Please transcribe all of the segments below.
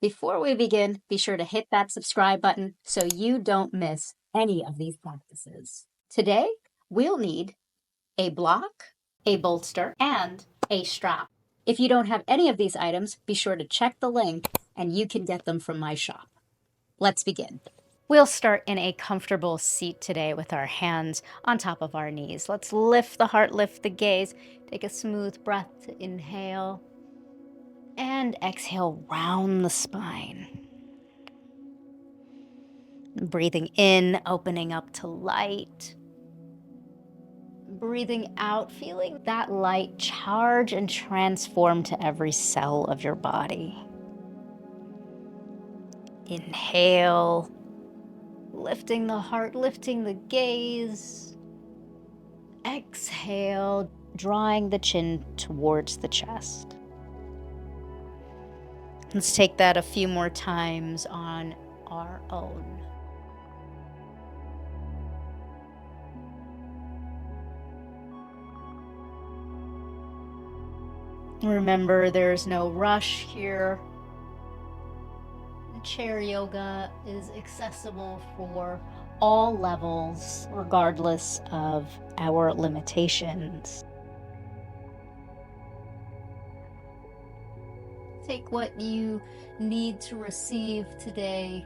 Before we begin, be sure to hit that subscribe button so you don't miss any of these practices. Today, we'll need a block, a bolster, and a strap. If you don't have any of these items, be sure to check the link and you can get them from my shop. Let's begin. We'll start in a comfortable seat today with our hands on top of our knees. Let's lift the heart, lift the gaze. Take a smooth breath to inhale. And exhale, round the spine. Breathing in, opening up to light. Breathing out, feeling that light charge and transform to every cell of your body. Inhale, lifting the heart, lifting the gaze. Exhale, drawing the chin towards the chest. Let's take that a few more times on our own. Remember, there's no rush here. Chair yoga is accessible for all levels, regardless of our limitations. Take what you need to receive today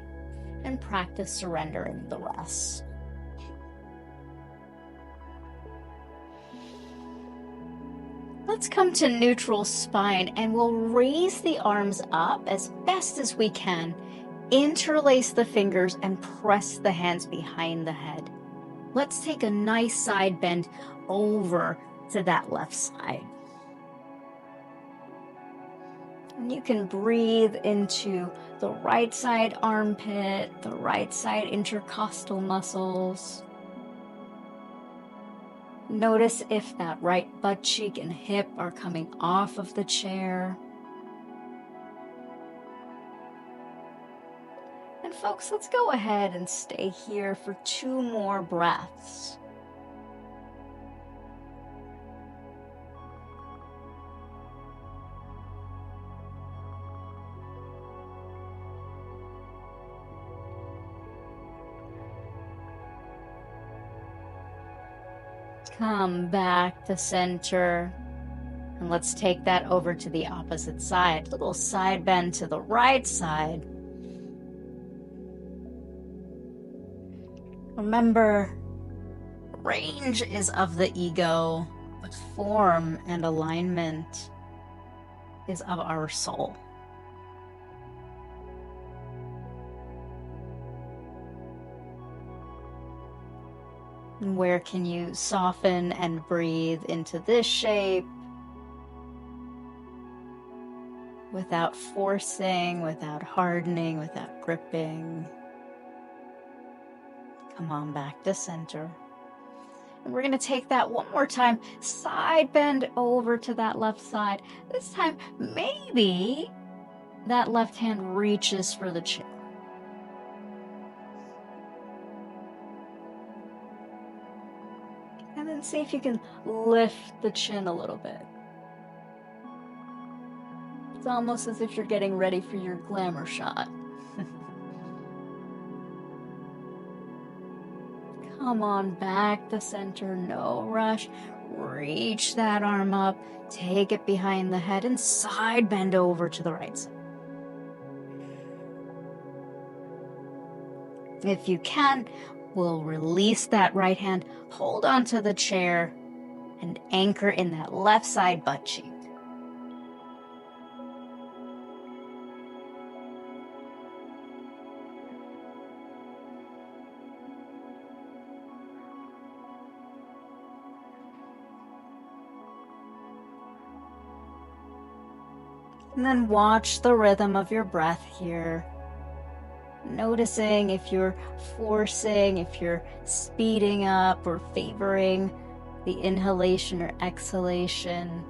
and practice surrendering the rest. Let's come to neutral spine and we'll raise the arms up as best as we can. Interlace the fingers and press the hands behind the head. Let's take a nice side bend over to that left side. And you can breathe into the right side armpit, the right side intercostal muscles. Notice if that right butt cheek and hip are coming off of the chair. And folks, let's go ahead and stay here for 2 more breaths. Come back to center, and let's take that over to the opposite side. Little side bend to the right side. Remember, range is of the ego, but form and alignment is of our soul. Where can you soften and breathe into this shape without forcing, without hardening, without gripping? Come on back to center. And we're going to take that one more time. Side bend over to that left side. This time, maybe that left hand reaches for the chair. And then see if you can lift the chin a little bit. It's almost as if you're getting ready for your glamour shot. Come on back to center, no rush. Reach that arm up, take it behind the head, and side bend over to the right side. If you can, we'll release that right hand, hold onto the chair, and anchor in that left side butt cheek. And then watch the rhythm of your breath here. Noticing if you're forcing, if you're speeding up or favoring the inhalation or exhalation.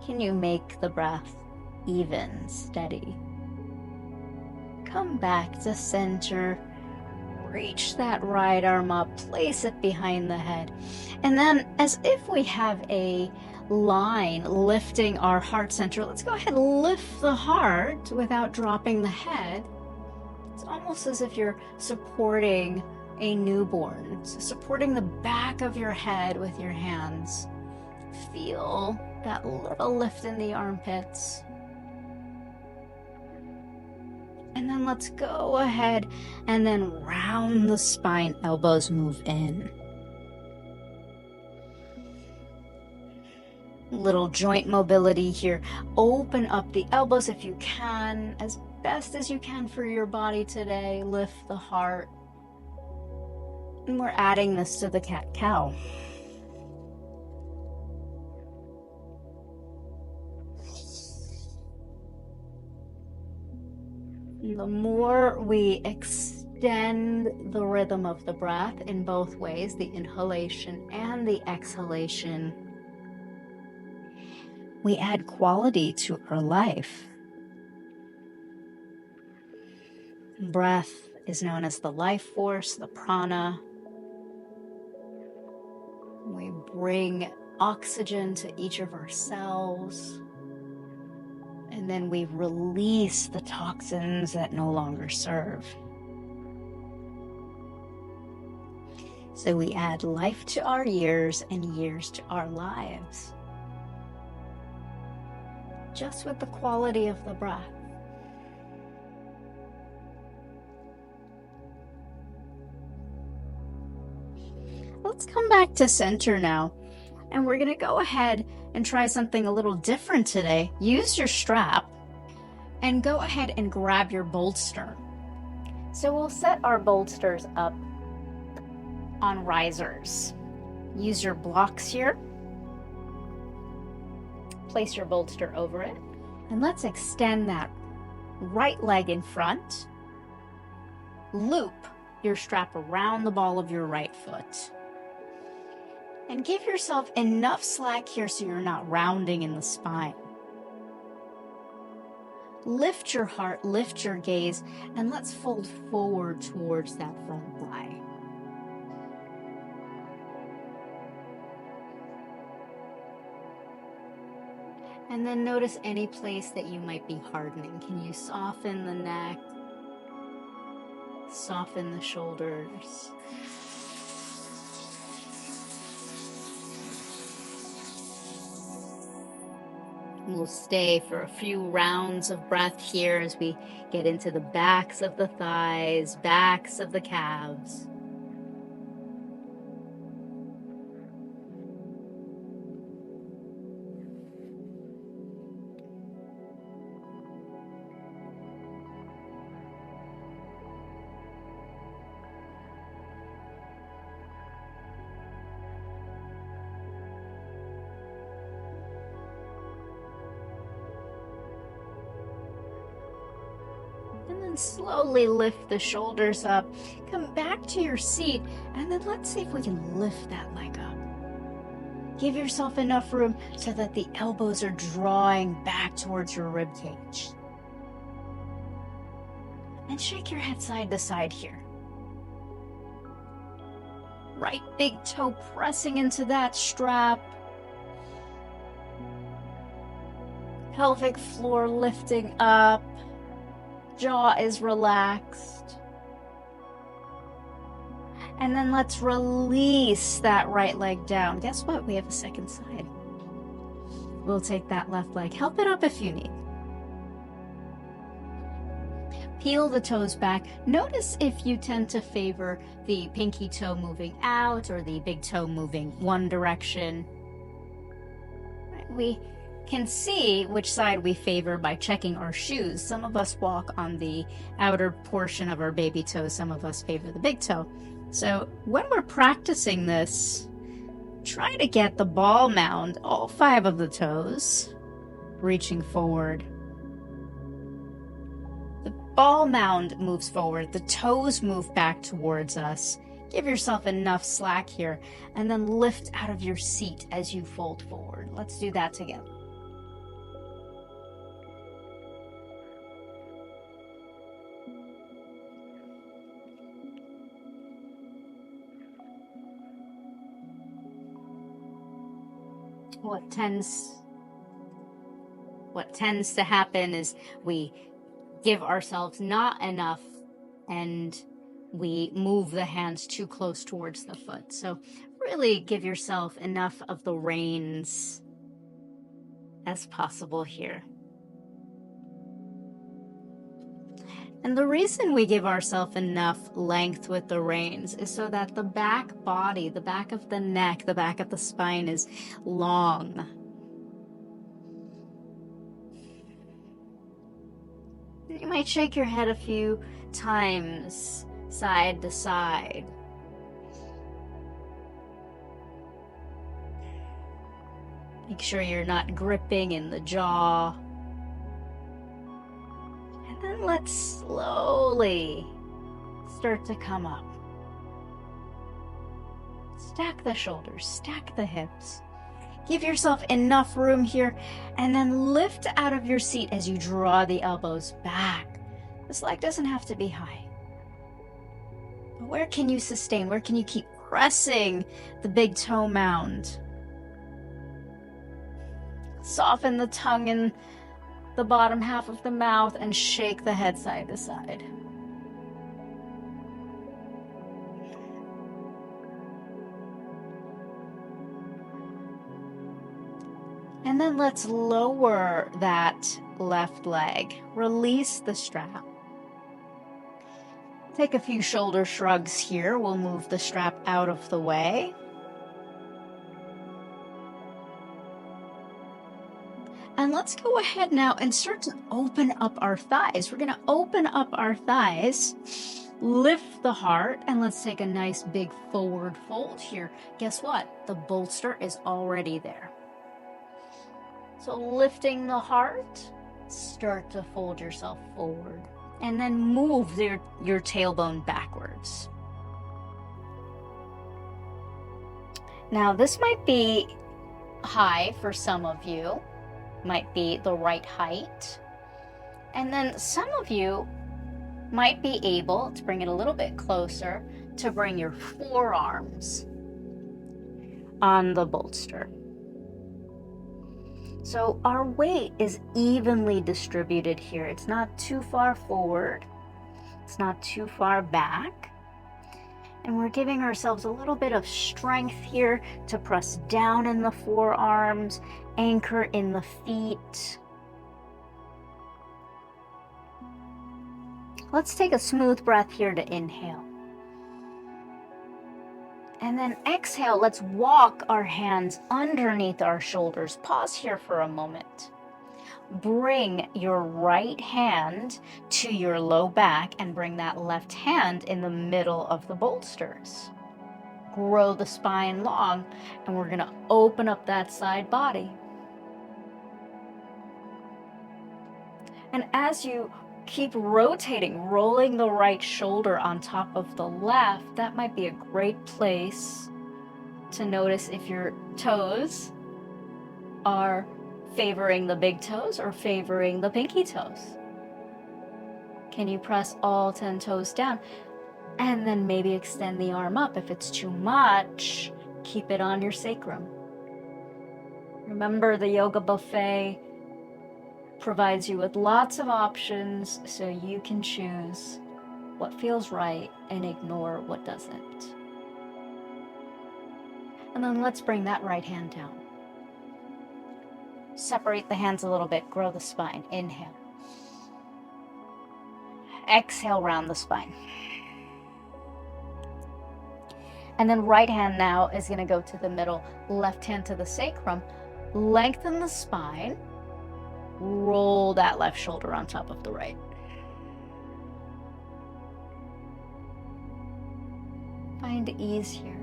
Can you make the breath even, steady? Come back to center. reach that right arm up, place it behind the head. And then as if we have a line lifting our heart center, let's go ahead and lift the heart without dropping the head. It's almost as if you're supporting a newborn. So supporting the back of your head with your hands. Feel that little lift in the armpits. And then let's go ahead and then round the spine, elbows move in. Little joint mobility here. Open up the elbows if you can, as best as you can for your body today. Lift the heart. And we're adding this to the cat-cow. The more we extend the rhythm of the breath in both ways, the inhalation and the exhalation, we add quality to our life. Breath is known as the life force, the prana. We bring oxygen to each of our cells. And then we release the toxins that no longer serve. So we add life to our years and years to our lives. Just with the quality of the breath. Let's come back to center now. And we're going to go ahead and try something a little different today. Use your strap and go ahead and grab your bolster. So we'll set our bolsters up on risers. Use your blocks here. Place your bolster over it. And let's extend that right leg in front. Loop your strap around the ball of your right foot. And give yourself enough slack here so you're not rounding in the spine. Lift your heart, lift your gaze, and let's fold forward towards that front thigh. And then notice any place that you might be hardening. Can you soften the neck? Soften the shoulders. We'll stay for a few rounds of breath here as we get into the backs of the thighs, backs of the calves. Slowly lift the shoulders up, come back to your seat, and then let's see if we can lift that leg up. Give yourself enough room so that the elbows are drawing back towards your rib cage. And shake your head side to side here. Right big toe pressing into that strap. Pelvic floor lifting up. Jaw is relaxed. And then let's release that right leg down. Guess what? We have a second side. We'll take that left leg. Help it up if you need. Peel the toes back. Notice if you tend to favor the pinky toe moving out or the big toe moving one direction. We can see which side we favor by checking our shoes. Some of us walk on the outer portion of our baby toe. Some of us favor the big toe. So when we're practicing this, try to get the ball mound, all 5 of the toes, reaching forward. The ball mound moves forward. The toes move back towards us. Give yourself enough slack here, and then lift out of your seat as you fold forward. Let's do that together. what tends to happen is we give ourselves not enough and we move the hands too close towards the foot. So really give yourself enough of the reins as possible here. And the reason we give ourselves enough length with the reins is so that the back body, the back of the neck, the back of the spine is long. You might shake your head a few times, side to side. Make sure you're not gripping in the jaw. And then let's slowly start to come up. Stack the shoulders, stack the hips. Give yourself enough room here, and then lift out of your seat as you draw the elbows back. This leg doesn't have to be high. But where can you sustain? Where can you keep pressing the big toe mound? Soften the tongue in the bottom half of the mouth and shake the head side to side. And then let's lower that left leg. Release the strap. Take a few shoulder shrugs here. We'll move the strap out of the way. And let's go ahead now and start to open up our thighs. We're going to open up our thighs, lift the heart, and let's take a nice big forward fold here. Guess what? The bolster is already there. So lifting the heart, start to fold yourself forward, and then move your tailbone backwards. Now this might be high for some of you, might be the right height. And then some of you might be able to bring it a little bit closer to bring your forearms on the bolster. So our weight is evenly distributed here. It's not too far forward. It's not too far back. And we're giving ourselves a little bit of strength here to press down in the forearms, anchor in the feet. Let's take a smooth breath here to inhale. And then exhale, let's walk our hands underneath our shoulders. Pause here for a moment. Bring your right hand to your low back and bring that left hand in the middle of the bolsters. Grow the spine long, and we're gonna open up that side body. And as you keep rotating, rolling the right shoulder on top of the left, that might be a great place to notice if your toes are favoring the big toes or favoring the pinky toes. Can you press all 10 toes down? And then maybe extend the arm up. If it's too much, keep it on your sacrum. Remember, the yoga buffet provides you with lots of options, so you can choose what feels right and ignore what doesn't. And then let's bring that right hand down. Separate the hands a little bit, grow the spine. Inhale. Exhale, round the spine. And then right hand now is going to go to the middle, left hand to the sacrum. Lengthen the spine. Roll that left shoulder on top of the right. Find ease here.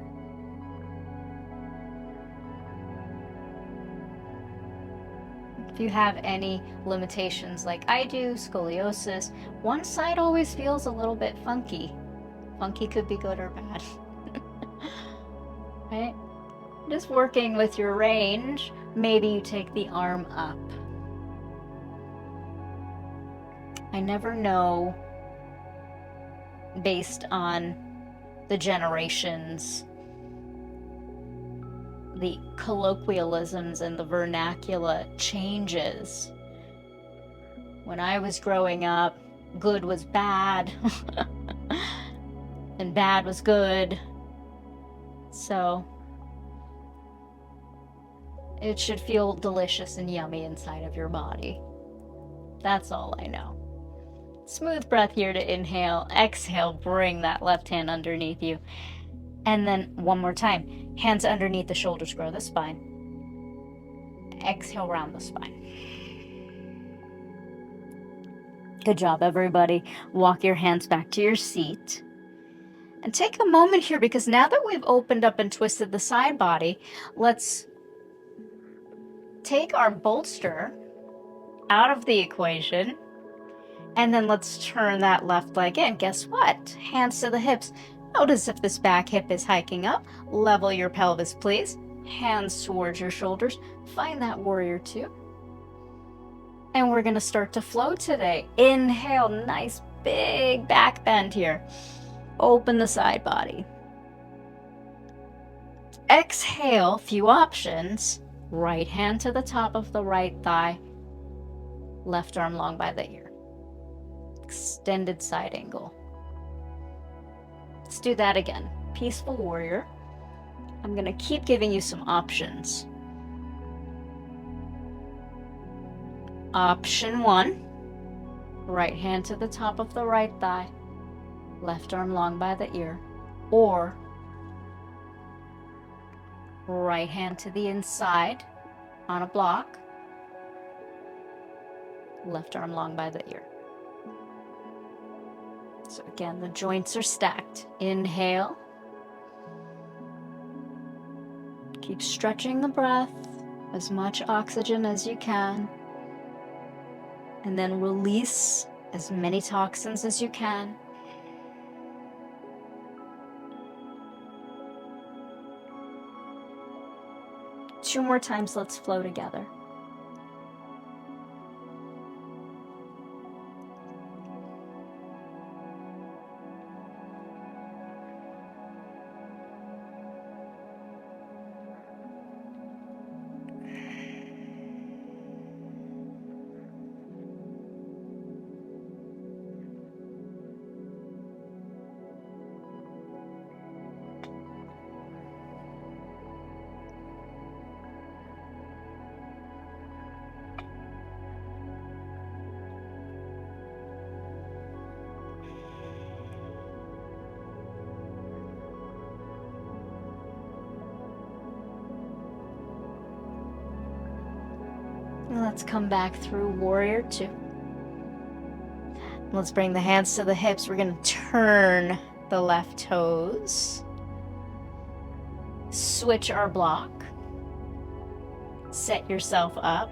If you have any limitations like I do, scoliosis, one side always feels a little bit funky. Funky could be good or bad. Right? Just working with your range, maybe you take the arm up. I never know, based on the generations, the colloquialisms and the vernacular changes. When I was growing up, good was bad and bad was good. So it should feel delicious and yummy inside of your body. That's all I know. Smooth breath here to inhale. Exhale, bring that left hand underneath you. And then one more time. Hands underneath the shoulders, grow the spine. Exhale, round the spine. Good job, everybody. Walk your hands back to your seat. And take a moment here, because now that we've opened up and twisted the side body, let's take our bolster out of the equation. And then let's turn that left leg in. Guess what? Hands to the hips. Notice if this back hip is hiking up. Level your pelvis, please. Hands towards your shoulders. Find that warrior two. And we're going to start to flow today. Inhale, nice big back bend here. Open the side body. Exhale, few options. Right hand to the top of the right thigh. Left arm long by the ear. Extended side angle. Let's do that again. Peaceful warrior. I'm going to keep giving you some options. Option 1. Right hand to the top of the right thigh. Left arm long by the ear. Or right hand to the inside on a block. Left arm long by the ear. So again, the joints are stacked. Inhale. Keep stretching the breath, as much oxygen as you can. And then release as many toxins as you can. Two more times, let's flow together. Let's come back through warrior two. Let's bring the hands to the hips. We're going to turn the left toes. Switch our block. Set yourself up.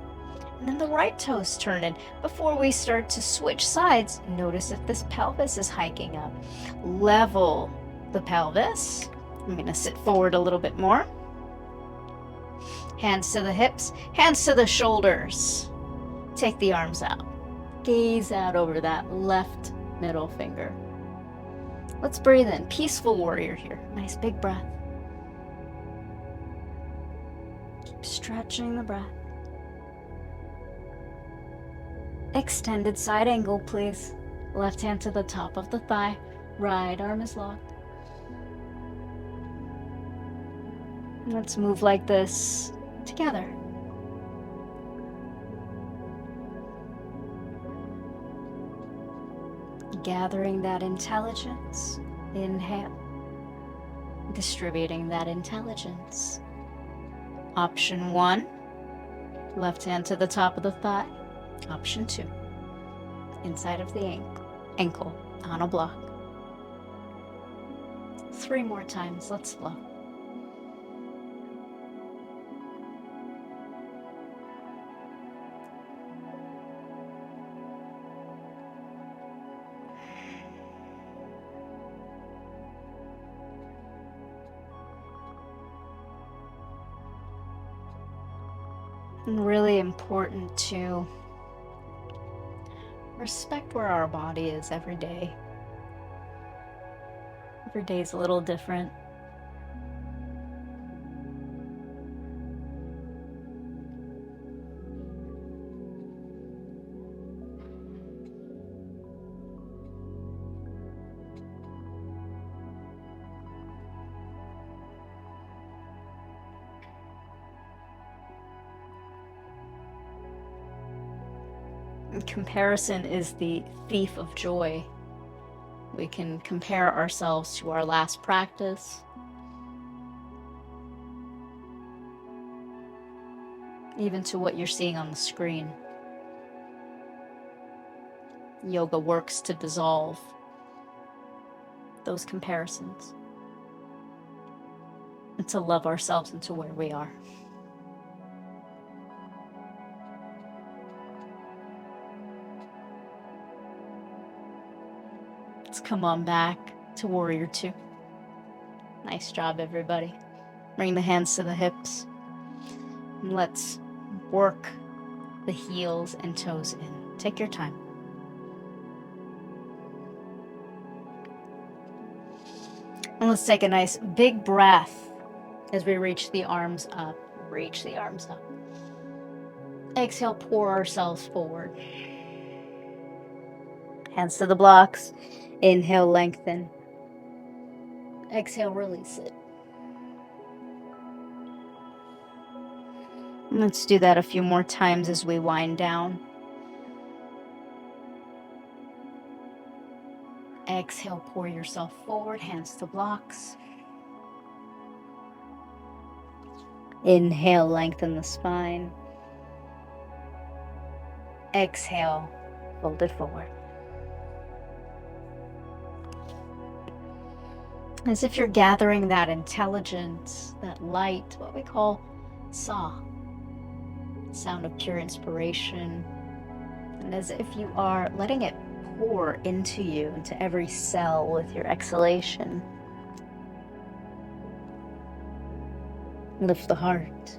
And then the right toes turn in. Before we start to switch sides, notice if this pelvis is hiking up. Level the pelvis. I'm going to sit forward a little bit more. Hands to the hips, hands to the shoulders. Take the arms out. Gaze out over that left middle finger. Let's breathe in. Peaceful warrior here. Nice big breath. Keep stretching the breath. Extended side angle, please. Left hand to the top of the thigh. Right arm is locked. Let's move like this together. Gathering that intelligence. Inhale. Distributing that intelligence. Option 1. Left hand to the top of the thigh. Option 2. Inside of the ankle on a block. 3 more times. Let's flow. Really important to respect where our body is every day. Every day is a little different. Comparison is the thief of joy. We can compare ourselves to our last practice, even to what you're seeing on the screen. Yoga works to dissolve those comparisons and to love ourselves into where we are. Let's come on back to Warrior Two. Nice job, everybody. Bring the hands to the hips. And let's work the heels and toes in. Take your time. And let's take a nice big breath as we reach the arms up. Reach the arms up. Exhale, pour ourselves forward. Hands to the blocks. Inhale, lengthen. Exhale, release it. And let's do that a few more times as we wind down. Exhale, pour yourself forward, hands to blocks. Inhale, lengthen the spine. Exhale, fold it forward. As if you're gathering that intelligence, that light, what we call sa, sound of pure inspiration. And as if you are letting it pour into you, into every cell with your exhalation. Lift the heart.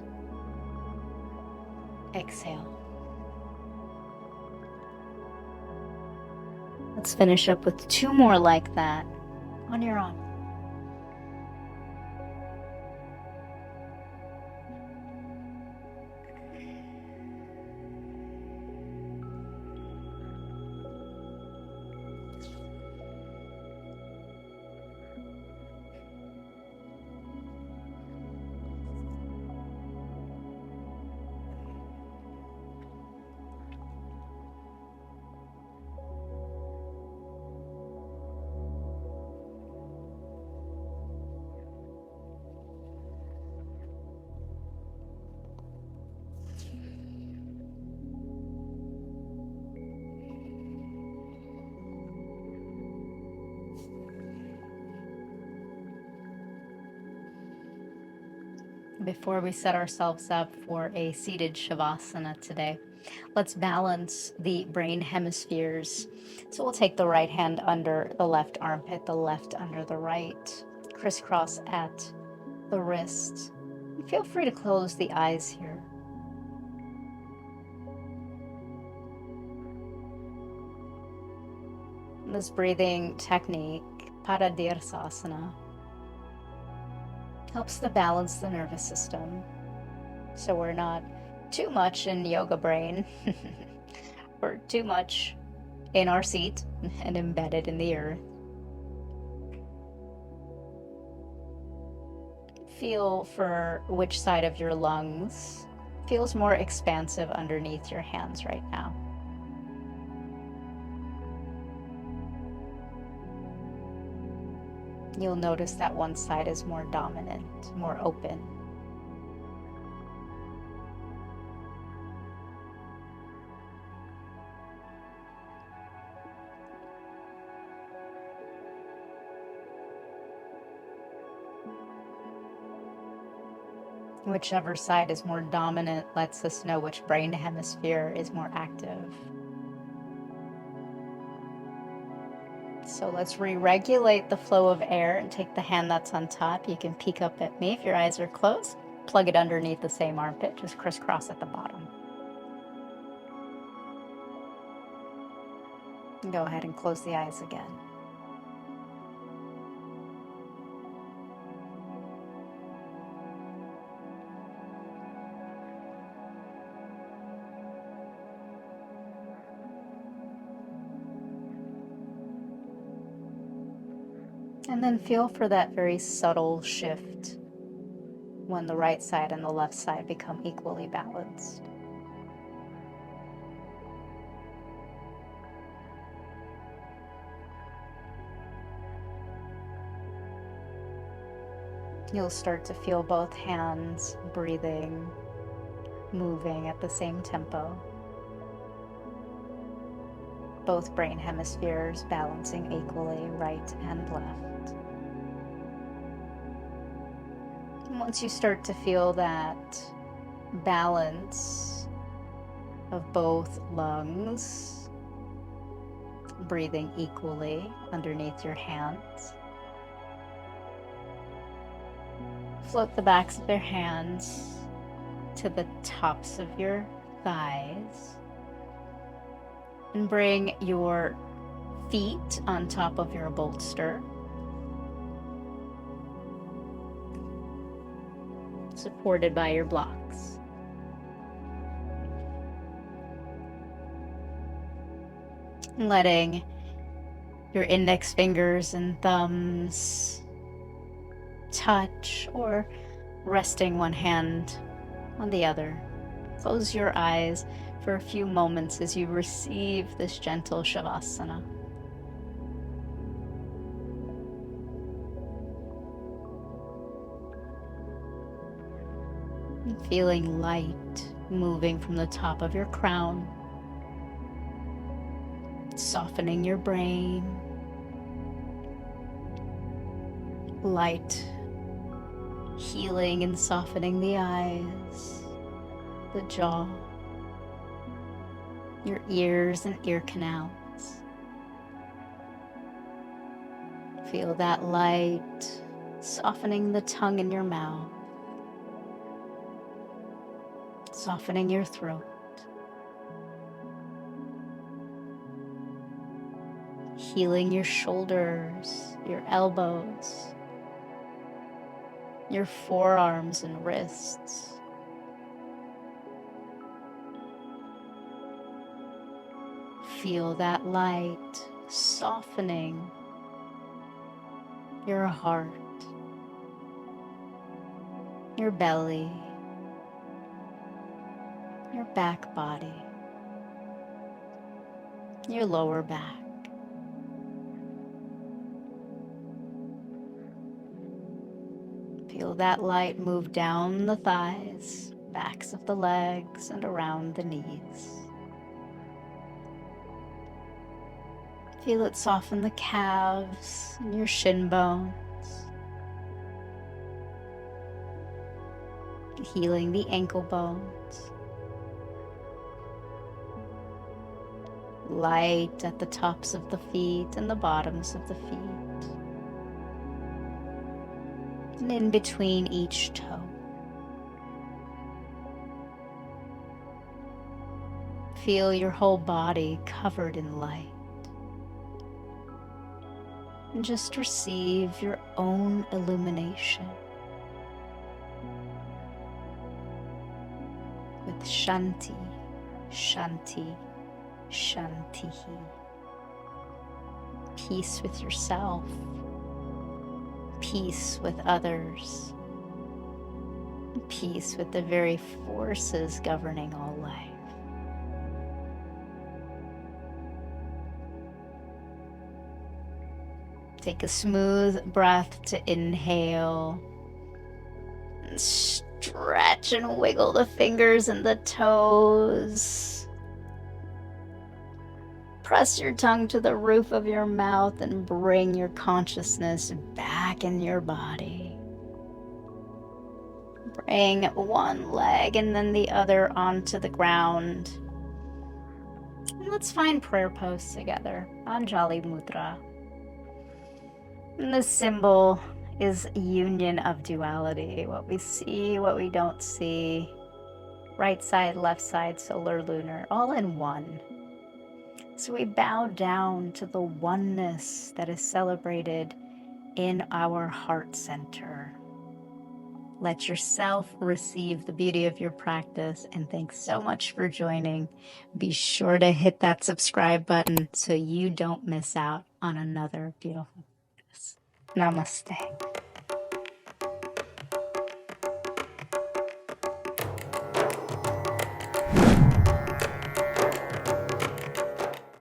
Exhale. Let's finish up with 2 more like that on your own. Before we set ourselves up for a seated Shavasana today, let's balance the brain hemispheres. So we'll take the right hand under the left armpit, the left under the right, crisscross at the wrist. Feel free to close the eyes here. This breathing technique, Padadhirasana, helps to balance the nervous system, so we're not too much in yoga brain or too much in our seat and embedded in the earth. Feel for which side of your lungs feels more expansive underneath your hands right now. You'll notice that one side is more dominant, more open. Whichever side is more dominant lets us know which brain hemisphere is more active. So let's re-regulate the flow of air and take the hand that's on top. You can peek up at me if your eyes are closed. Plug it underneath the same armpit, just crisscross at the bottom. And go ahead and close the eyes again. And then feel for that very subtle shift when the right side and the left side become equally balanced. You'll start to feel both hands breathing, moving at the same tempo. Both brain hemispheres balancing equally, right and left. And once you start to feel that balance of both lungs breathing equally underneath your hands, float the backs of your hands to the tops of your thighs and bring your feet on top of your bolster, supported by your blocks. Letting your index fingers and thumbs touch or resting one hand on the other. Close your eyes for a few moments as you receive this gentle Shavasana. And feeling light moving from the top of your crown, softening your brain. Light healing and softening the eyes, the jaw, your ears and ear canals. Feel that light softening the tongue in your mouth, softening your throat. Healing your shoulders, your elbows, your forearms and wrists. Feel that light softening your heart, your belly, your back body, your lower back. Feel that light move down the thighs, backs of the legs, and around the knees. Feel it soften the calves and your shin bones, healing the ankle bones. Light at the tops of the feet and the bottoms of the feet. And in between each toe. Feel your whole body covered in light. And just receive your own illumination with Shanti, Shanti, Shantihi. Peace with yourself, peace with others, peace with the very forces governing all life. Take a smooth breath to inhale. And stretch and wiggle the fingers and the toes. Press your tongue to the roof of your mouth and bring your consciousness back in your body. Bring one leg and then the other onto the ground. And let's find prayer pose together. Anjali Mudra. And the symbol is union of duality. What we see, what we don't see. Right side, left side, solar, lunar, all in one. So we bow down to the oneness that is celebrated in our heart center. Let yourself receive the beauty of your practice, and thanks so much for joining. Be sure to hit that subscribe button so you don't miss out on another beautiful practice. Namaste.